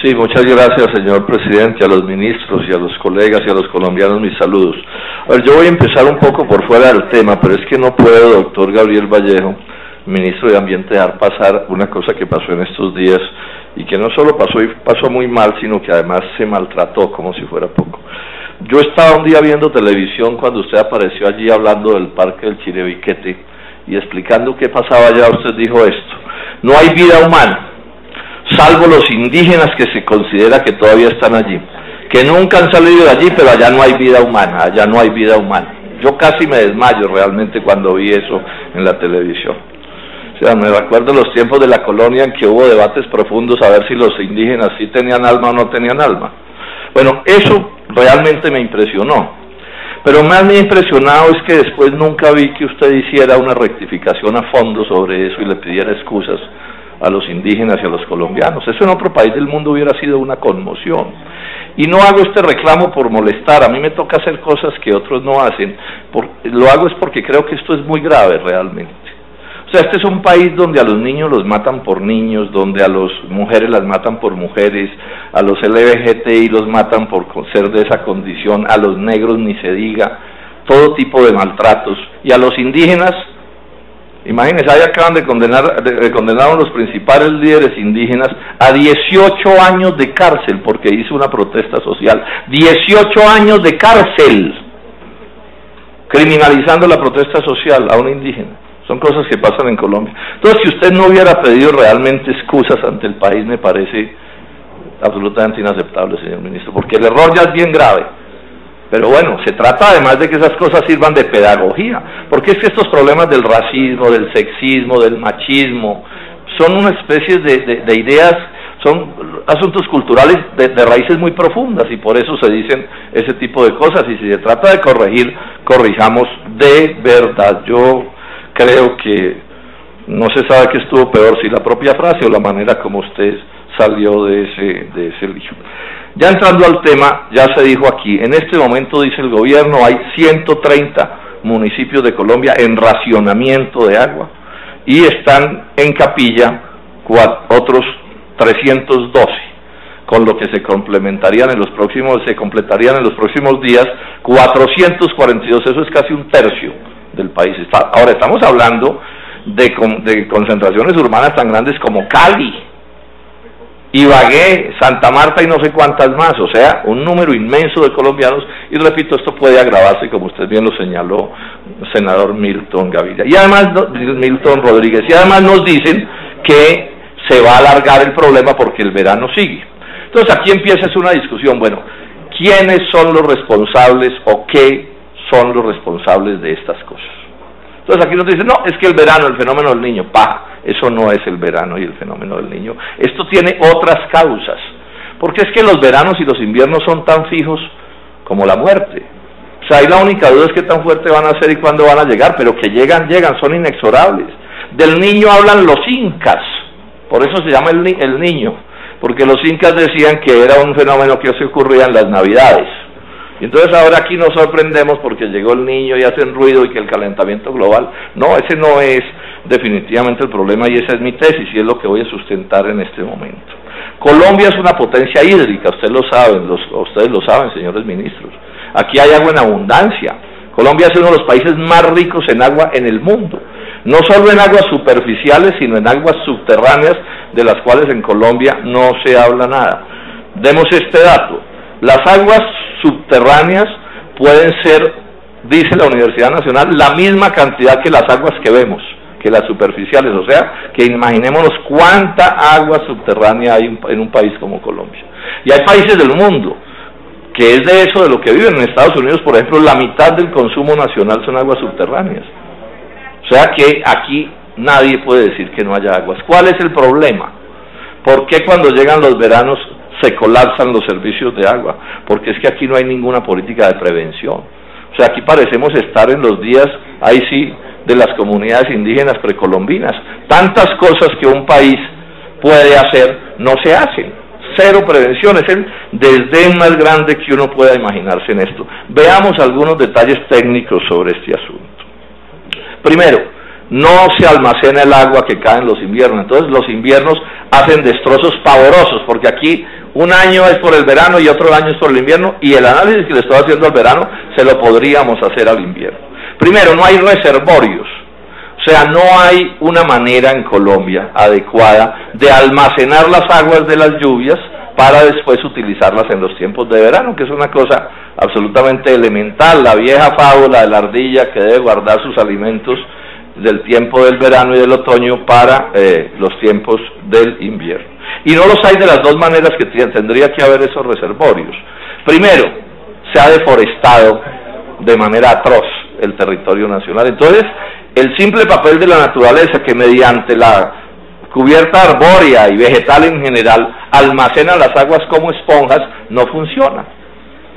Sí, muchas gracias, señor presidente, a los ministros y a los colegas y a los colombianos mis saludos. A ver, yo voy a empezar un poco por fuera del tema, pero es que no puedo, doctor Gabriel Vallejo, ministro de Ambiente, dejar pasar una cosa que pasó en estos días y que no solo pasó y pasó muy mal, sino que además se maltrató como si fuera poco. Yo estaba un día viendo televisión cuando usted apareció allí hablando del Parque del Chiribiquete y explicando qué pasaba allá. Usted dijo esto: no hay vida humana, salvo los indígenas que se considera que todavía están allí, que nunca han salido de allí, pero allá no hay vida humana, allá no hay vida humana. Yo casi me desmayo realmente cuando vi eso en la televisión. O sea, me recuerdo los tiempos de la colonia en que hubo debates profundos a ver si los indígenas sí tenían alma o no tenían alma. Bueno, eso realmente me impresionó. Pero más me ha impresionado es que después nunca vi que usted hiciera una rectificación a fondo sobre eso y le pidiera excusas a los indígenas y a los colombianos. Eso en otro país del mundo hubiera sido una conmoción. Y no hago este reclamo por molestar, a mí me toca hacer cosas que otros no hacen, lo hago es porque creo que esto es muy grave realmente. O sea, este es un país donde a los niños los matan por niños, donde a las mujeres las matan por mujeres, a los LGBTI los matan por ser de esa condición, a los negros ni se diga, todo tipo de maltratos, y a los indígenas, imagínense, ahí acaban de condenar a los principales líderes indígenas a 18 años de cárcel porque hizo una protesta social. 18 años de cárcel, criminalizando la protesta social a un indígena. Son cosas que pasan en Colombia. Entonces, si usted no hubiera pedido realmente excusas ante el país, me parece absolutamente inaceptable, señor ministro, porque el error ya es bien grave. Pero bueno, se trata además de que esas cosas sirvan de pedagogía, porque es que estos problemas del racismo, del sexismo, del machismo, son una especie de ideas, son asuntos culturales de raíces muy profundas, y por eso se dicen ese tipo de cosas, y si se trata de corregir, corrijamos de verdad. Yo creo que no se sabe qué estuvo peor, si la propia frase o la manera como usted salió de ese lío. Ya entrando al tema, ya se dijo aquí, en este momento dice el gobierno hay 130 municipios de Colombia en racionamiento de agua y están en capilla otros 312, con lo que se completarían en los próximos días 442, eso es casi un tercio del país. Ahora estamos hablando de concentraciones urbanas tan grandes como Cali, Ibagué, Santa Marta y no sé cuántas más, o sea, un número inmenso de colombianos, y repito, esto puede agravarse, como usted bien lo señaló, senador Milton Gaviria, y además, Milton Rodríguez, y además nos dicen que se va a alargar el problema porque el verano sigue. Entonces aquí empieza una discusión, bueno, ¿quiénes son los responsables o qué son los responsables de estas cosas? Entonces aquí nos dicen, no, es que el verano, el fenómeno del Niño, eso no es el verano y el fenómeno del Niño, esto tiene otras causas, porque es que los veranos y los inviernos son tan fijos como la muerte. O sea, ahí la única duda es qué tan fuerte van a ser y cuándo van a llegar, pero que llegan, son inexorables. Del Niño hablan los incas, por eso se llama el Niño, porque los incas decían que era un fenómeno que se ocurría en las Navidades. Y entonces ahora aquí nos sorprendemos porque llegó el Niño y hacen ruido y que el calentamiento global, no, ese no es definitivamente el problema y esa es mi tesis y es lo que voy a sustentar en este momento. Colombia es una potencia hídrica, ustedes lo saben, señores ministros. Aquí hay agua en abundancia. Colombia es uno de los países más ricos en agua en el mundo, no solo en aguas superficiales, sino en aguas subterráneas, de las cuales en Colombia no se habla nada. Demos este dato: las aguas subterráneas pueden ser, dice la Universidad Nacional, la misma cantidad que las aguas que vemos, que las superficiales, o sea, que imaginémonos cuánta agua subterránea hay en un país como Colombia. Y hay países del mundo que es de eso de lo que viven. En Estados Unidos, por ejemplo, la mitad del consumo nacional son aguas subterráneas. O sea que aquí nadie puede decir que no haya aguas. ¿Cuál es el problema? ¿Por qué cuando llegan los veranos se colapsan los servicios de agua? Porque es que aquí no hay ninguna política de prevención. O sea, aquí parecemos estar en los días, ahí sí, de las comunidades indígenas precolombinas. Tantas cosas que un país puede hacer, no se hacen. Cero prevención, es el desdén más grande que uno pueda imaginarse en esto. Veamos algunos detalles técnicos sobre este asunto. Primero, no se almacena el agua que cae en los inviernos. Entonces los inviernos hacen destrozos pavorosos, porque aquí Un año es por el verano y otro año es por el invierno, y el análisis que le estoy haciendo al verano se lo podríamos hacer al invierno. Primero, no hay reservorios, o sea, no hay una manera en Colombia adecuada de almacenar las aguas de las lluvias para después utilizarlas en los tiempos de verano, que es una cosa absolutamente elemental, la vieja fábula de la ardilla que debe guardar sus alimentos del tiempo del verano y del otoño para los tiempos del invierno. Y no los hay de las dos maneras que tendría que haber esos reservorios. Primero, se ha deforestado de manera atroz el territorio nacional. Entonces, el simple papel de la naturaleza, que mediante la cubierta arbórea y vegetal en general almacena las aguas como esponjas, no funciona.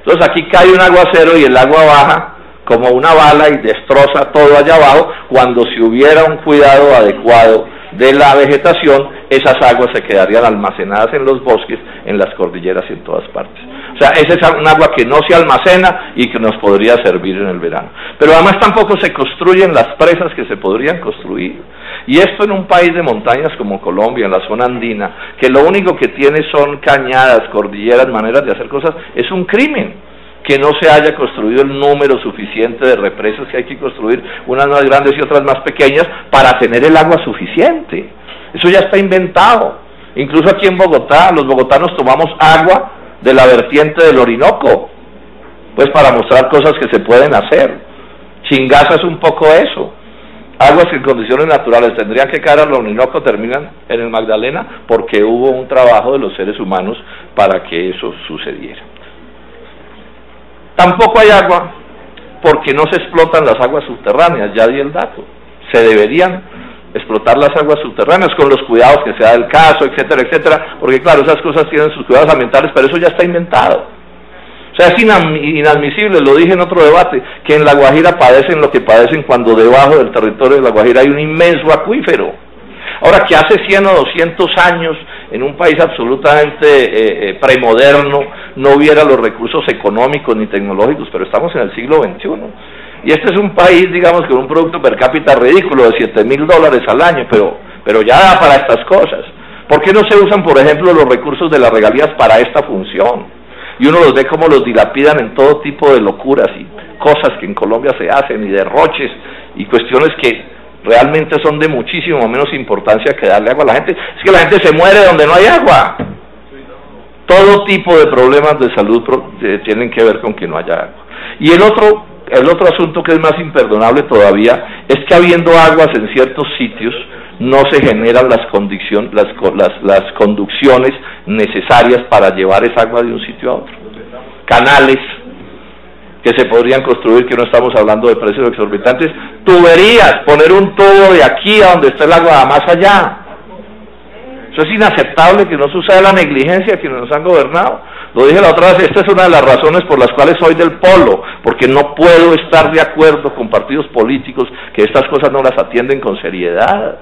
Entonces aquí cae un aguacero y el agua baja como una bala y destroza todo allá abajo, cuando si hubiera un cuidado adecuado de la vegetación, esas aguas se quedarían almacenadas en los bosques, en las cordilleras y en todas partes. O sea, esa es un agua que no se almacena y que nos podría servir en el verano. Pero además tampoco se construyen las presas que se podrían construir. Y esto en un país de montañas como Colombia, en la zona andina, que lo único que tiene son cañadas, cordilleras, maneras de hacer cosas, es un crimen que no se haya construido el número suficiente de represas que hay que construir, unas más grandes y otras más pequeñas, para tener el agua suficiente. Eso ya está inventado. Incluso aquí en Bogotá, los bogotanos tomamos agua de la vertiente del Orinoco, pues para mostrar cosas que se pueden hacer. Chingaza es un poco eso. Aguas que en condiciones naturales tendrían que caer al Orinoco terminan en el Magdalena, porque hubo un trabajo de los seres humanos para que eso sucediera. Tampoco hay agua porque no se explotan las aguas subterráneas, ya di el dato. Se deberían explotar las aguas subterráneas con los cuidados que sea del caso, etcétera, etcétera, porque claro, esas cosas tienen sus cuidados ambientales, pero eso ya está inventado. O sea, es inadmisible, lo dije en otro debate, que en La Guajira padecen lo que padecen cuando debajo del territorio de La Guajira hay un inmenso acuífero. Ahora, que hace 100 o 200 años, en un país absolutamente premoderno, no hubiera los recursos económicos ni tecnológicos, pero estamos en el siglo XXI. Y este es un país, digamos, con un producto per cápita ridículo de $7,000 al año, pero ya da para estas cosas. ¿Por qué no se usan, por ejemplo, los recursos de las regalías para esta función? Y uno los ve como los dilapidan en todo tipo de locuras y cosas que en Colombia se hacen, y derroches, y cuestiones que realmente son de muchísimo menos importancia que darle agua a la gente. Es que la gente se muere donde no hay agua. Todo tipo de problemas de salud tienen que ver con que no haya agua. Y el otro asunto que es más imperdonable todavía es que habiendo aguas en ciertos sitios no se generan las conducciones necesarias para llevar esa agua de un sitio a otro. Canales que se podrían construir, que no estamos hablando de precios exorbitantes, tuberías, poner un tubo de aquí a donde está el agua más allá. Eso es inaceptable, que no suceda la negligencia que nos han gobernado. Lo dije la otra vez, esta es una de las razones por las cuales soy del polo, porque no puedo estar de acuerdo con partidos políticos que estas cosas no las atienden con seriedad.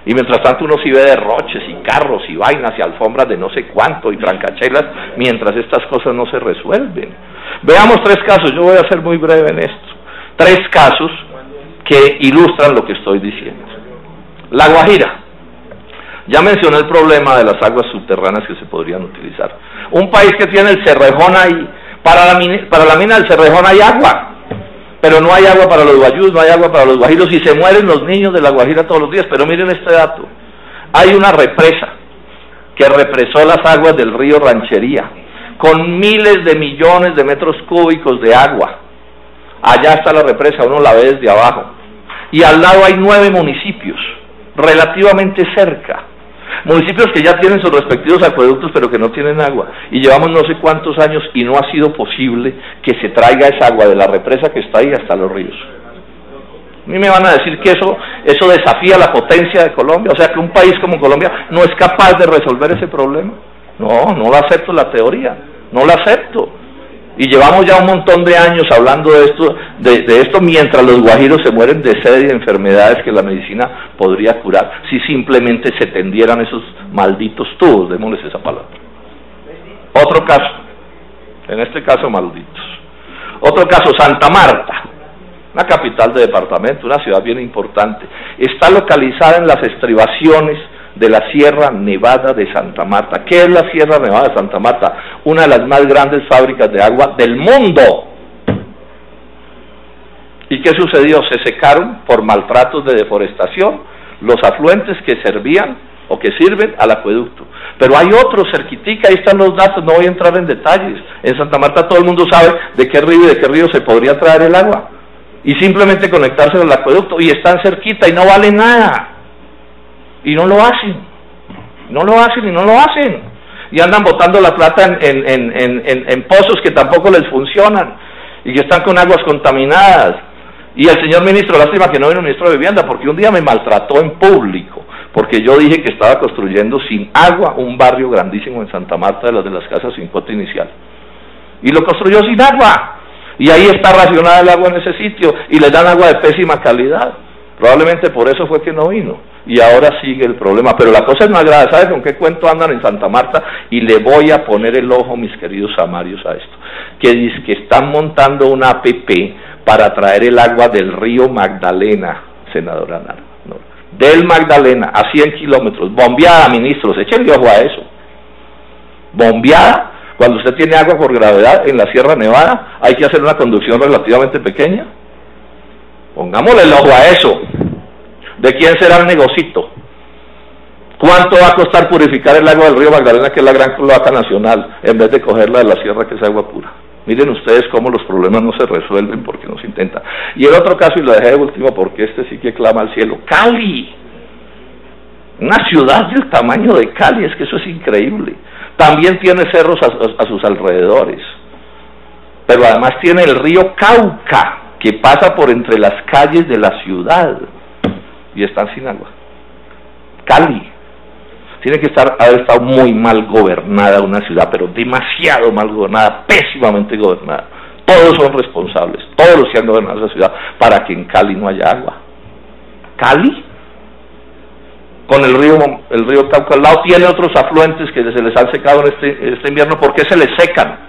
Y mientras tanto uno sí ve derroches y carros y vainas y alfombras de no sé cuánto y trancachelas, mientras estas cosas no se resuelven. Veamos 3 casos, yo voy a ser muy breve en esto. 3 casos que ilustran lo que estoy diciendo. La Guajira. Ya mencioné el problema de las aguas subterráneas que se podrían utilizar. Un país que tiene el Cerrejón ahí, para la mina del Cerrejón hay agua, pero no hay agua para los guayús, no hay agua para los guajiros, y se mueren los niños de La Guajira todos los días. Pero miren este dato, hay una represa que represó las aguas del río Ranchería, con miles de millones de metros cúbicos de agua. Allá está la represa, uno la ve desde abajo, y al lado hay 9 municipios, relativamente cerca, municipios que ya tienen sus respectivos acueductos pero que no tienen agua, y llevamos no sé cuántos años y no ha sido posible que se traiga esa agua de la represa que está ahí hasta los ríos. A mí me van a decir que eso desafía la potencia de Colombia, o sea que un país como Colombia no es capaz de resolver ese problema. No lo acepto la teoría, no la acepto. Y llevamos ya un montón de años hablando de esto mientras los guajiros se mueren de sed y de enfermedades que la medicina podría curar si simplemente se tendieran esos malditos tubos, démosles esa palabra. Otro caso, en este caso malditos. Otro caso, Santa Marta, una capital de departamento, una ciudad bien importante. Está localizada en las estribaciones de la Sierra Nevada de Santa Marta. ¿Qué es la Sierra Nevada de Santa Marta? Una de las más grandes fábricas de agua del mundo. ¿Y qué sucedió? Se secaron por maltratos de deforestación los afluentes que servían o que sirven al acueducto. Pero hay otros cerquitica, ahí están los datos, no voy a entrar en detalles. En Santa Marta todo el mundo sabe de qué río y de qué río se podría traer el agua. Y simplemente conectarse al acueducto, y están cerquita y no vale nada. Y no lo hacen. No lo hacen y no lo hacen. Y andan botando la plata en pozos que tampoco les funcionan y que están con aguas contaminadas. Y el señor ministro, lástima que no vino el ministro de Vivienda, porque un día me maltrató en público, porque yo dije que estaba construyendo sin agua un barrio grandísimo en Santa Marta, de las casas sin cuota inicial. Y lo construyó sin agua. Y ahí está racionada el agua en ese sitio, y les dan agua de pésima calidad. Probablemente por eso fue que no vino. Y ahora sigue el problema. Pero la cosa es más grave. ¿Sabe con qué cuento andan en Santa Marta? Y le voy a poner el ojo, mis queridos samarios, a esto. Que dice que están montando una APP para traer el agua del río Magdalena, senadora Nara, ¿no? Del Magdalena, a 100 kilómetros, bombeada, ministros, échenle ojo a eso. Bombeada, cuando usted tiene agua por gravedad en la Sierra Nevada, hay que hacer una conducción relativamente pequeña. Pongámosle el ojo a eso. ¿De quién será el negocito? ¿Cuánto va a costar purificar el agua del río Magdalena, que es la gran cloaca nacional, en vez de cogerla de la sierra, que es agua pura? Miren ustedes cómo los problemas no se resuelven porque no se intenta. Y el otro caso, y lo dejé de último porque este sí que clama al cielo, Cali. Una ciudad del tamaño de Cali, es que eso es increíble. También tiene cerros a sus alrededores. Pero además tiene el río Cauca, que pasa por entre las calles de la ciudad. Y están sin agua. Cali. Tiene que haber estado muy mal gobernada una ciudad, pero demasiado mal gobernada, pésimamente gobernada. Todos son responsables, todos los que han gobernado esa ciudad, para que en Cali no haya agua. ¿Cali? Con el río Cauca al lado, tiene otros afluentes que se les han secado en este invierno. ¿Por qué se les secan?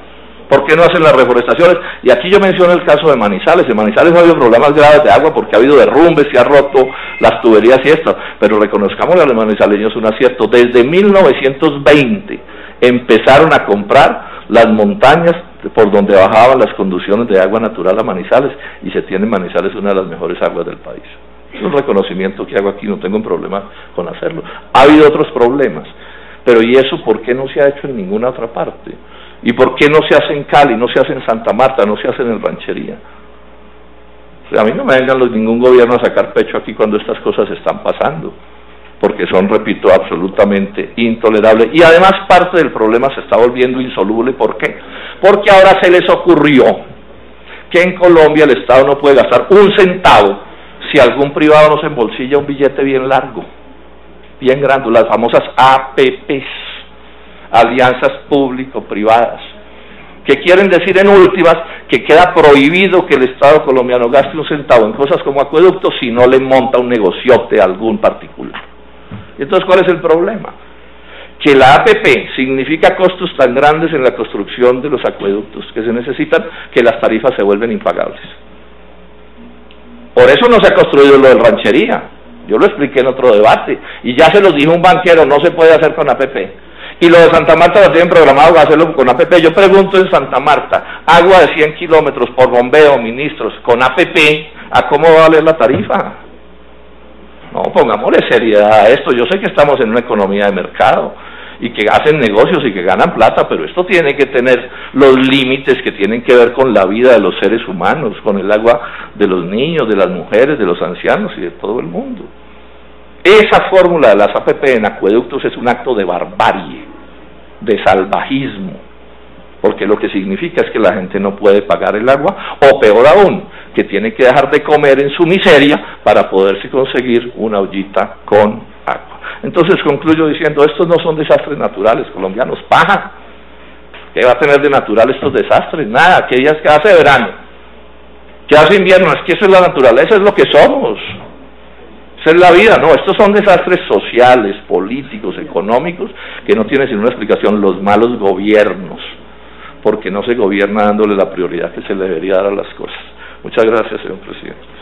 ¿Por qué no hacen las reforestaciones? Y aquí yo menciono el caso de Manizales. En Manizales no ha habido problemas graves de agua porque ha habido derrumbes, se ha roto las tuberías y esto, pero reconozcamos a los manizaleños un acierto. Desde 1920 empezaron a comprar las montañas por donde bajaban las conducciones de agua natural a Manizales, y se tiene en Manizales una de las mejores aguas del país. Es un reconocimiento que hago aquí, no tengo un problema con hacerlo. Ha habido otros problemas, pero ¿y eso por qué no se ha hecho en ninguna otra parte? ¿Y por qué no se hace en Cali, no se hace en Santa Marta, no se hace en Ranchería? O sea, a mí no me vengan ningún gobierno a sacar pecho aquí cuando estas cosas están pasando, porque son, repito, absolutamente intolerables. Y además parte del problema se está volviendo insoluble. ¿Por qué? Porque ahora se les ocurrió que en Colombia el Estado no puede gastar un centavo si algún privado no se embolsilla un billete bien largo, bien grande, las famosas APPs. Alianzas público-privadas, que quieren decir en últimas que queda prohibido que el Estado colombiano gaste un centavo en cosas como acueductos si no le monta un negociote a algún particular. Y entonces, ¿cuál es el problema? Que la APP significa costos tan grandes en la construcción de los acueductos que se necesitan que las tarifas se vuelven impagables. Por eso no se ha construido lo del Ranchería. Yo lo expliqué en otro debate, y ya se los dijo un banquero, no se puede hacer con APP. Y lo de Santa Marta lo tienen programado hacerlo con APP. Yo pregunto en Santa Marta, agua de 100 kilómetros por bombeo, ministros, con APP, ¿a cómo va a valer la tarifa? No, pongámosle seriedad a esto. Yo sé que estamos en una economía de mercado y que hacen negocios y que ganan plata, pero esto tiene que tener los límites que tienen que ver con la vida de los seres humanos, con el agua de los niños, de las mujeres, de los ancianos y de todo el mundo. Esa fórmula de las APP en acueductos es un acto de barbarie, de salvajismo, porque lo que significa es que la gente no puede pagar el agua, o peor aún, que tiene que dejar de comer en su miseria para poderse conseguir una ollita con agua. Entonces concluyo diciendo, estos no son desastres naturales colombianos, paja. ¿Qué va a tener de natural estos desastres? Nada. ¿Qué días que hace verano? ¿Qué hace invierno? Es que eso es la naturaleza, es lo que somos. Esa es la vida. No, estos son desastres sociales, políticos, económicos, que no tienen sino una explicación: los malos gobiernos, porque no se gobierna dándole la prioridad que se le debería dar a las cosas. Muchas gracias, señor presidente.